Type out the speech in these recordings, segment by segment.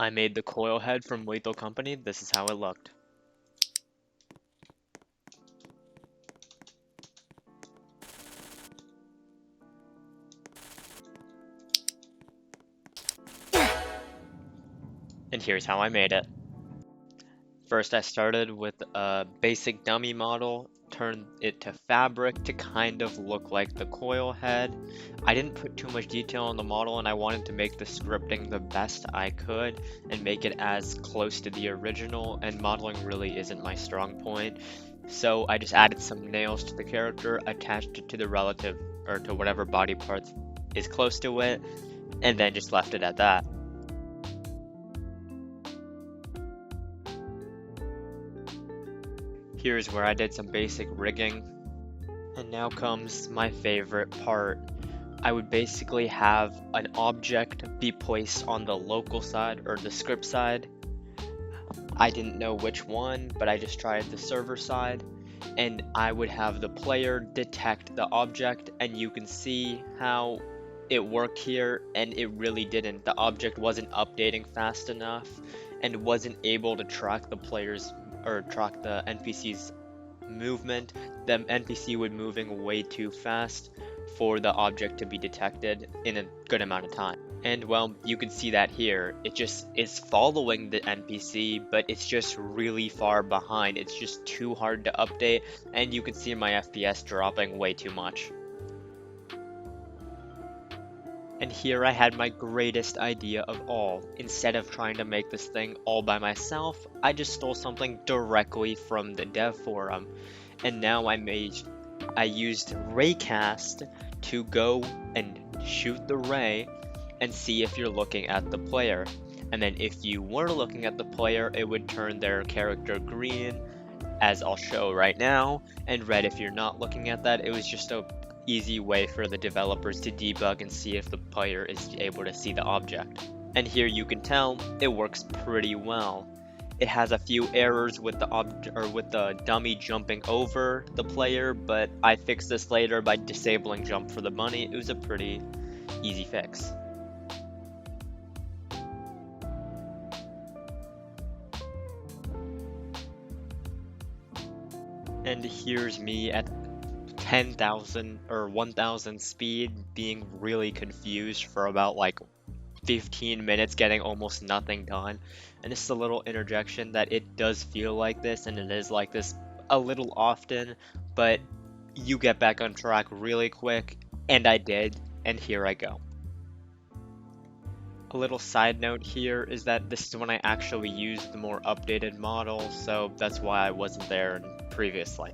I made the coil head from Lethal Company. This is how it looked. And here's how I made it. First, I started with a basic dummy model, turned it to fabric to kind of look like the coil head. I didn't put too much detail on the model, and I wanted to make the scripting the best I could and make it as close to the original, and modeling really isn't my strong point. So I just added some nails to the character, attached it to the relative or to whatever body parts is close to it, and then just left it at that. Here's where I did some basic rigging. And now comes my favorite part. I would basically have an object be placed on the local side or the script side. I didn't know which one, but I just tried the server side. And I would have the player detect the object, and you can see how it worked here, and it really didn't. The object wasn't updating fast enough and wasn't able to track the player's or track the NPC's movement. The NPC would moving way too fast for the object to be detected in a good amount of time. And well, you can see that here. It just is following the NPC, but it's just really far behind. It's just too hard to update, and you can see my FPS dropping way too much. And here I had my greatest idea of all. Instead of trying to make this thing all by myself, I just stole something directly from the dev forum. And now I used raycast to go and shoot the ray and see if you're looking at the player. And then if you were looking at the player, it would turn their character green, as I'll show right now, and red if you're not looking at that. It was just a easy way for the developers to debug and see if the player is able to see the object. And here you can tell it works pretty well. It has a few errors with the dummy jumping over the player, but I fixed this later by disabling jump for the bunny. It was a pretty easy fix. And here's me at 10,000 or 1,000 speed being really confused for about like 15 minutes getting almost nothing done. And this is a little interjection that it does feel like this, and it is like this a little often, but you get back on track really quick, and I did, and here I go. A little side note here is that this is when I actually used the more updated model, so that's why I wasn't there previously.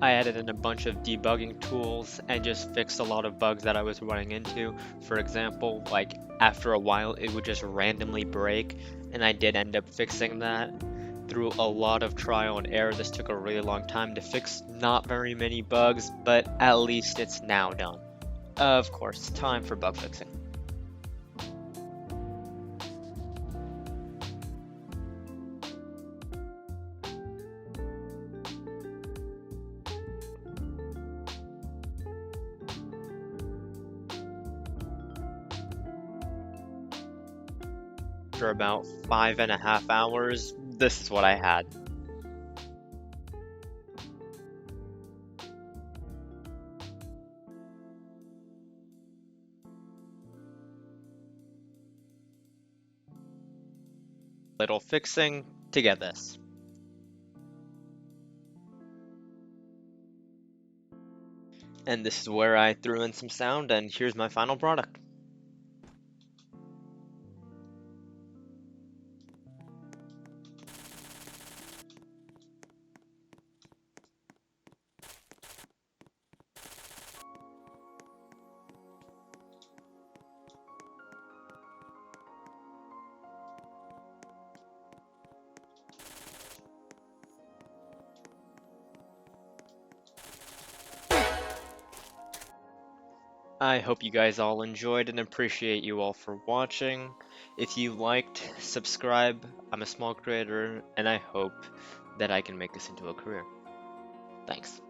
I added in a bunch of debugging tools and just fixed a lot of bugs that I was running into. For example, like after a while it would just randomly break, and I did end up fixing that. Through a lot of trial and error, this took a really long time to fix not very many bugs, but at least it's now done. Of course, time for bug fixing. After about 5.5 hours, this is what I had. Little fixing to get this. And this is where I threw in some sound, and here's my final product. I hope you guys all enjoyed and appreciate you all for watching. If you liked, subscribe. I'm a small creator, and I hope that I can make this into a career. Thanks.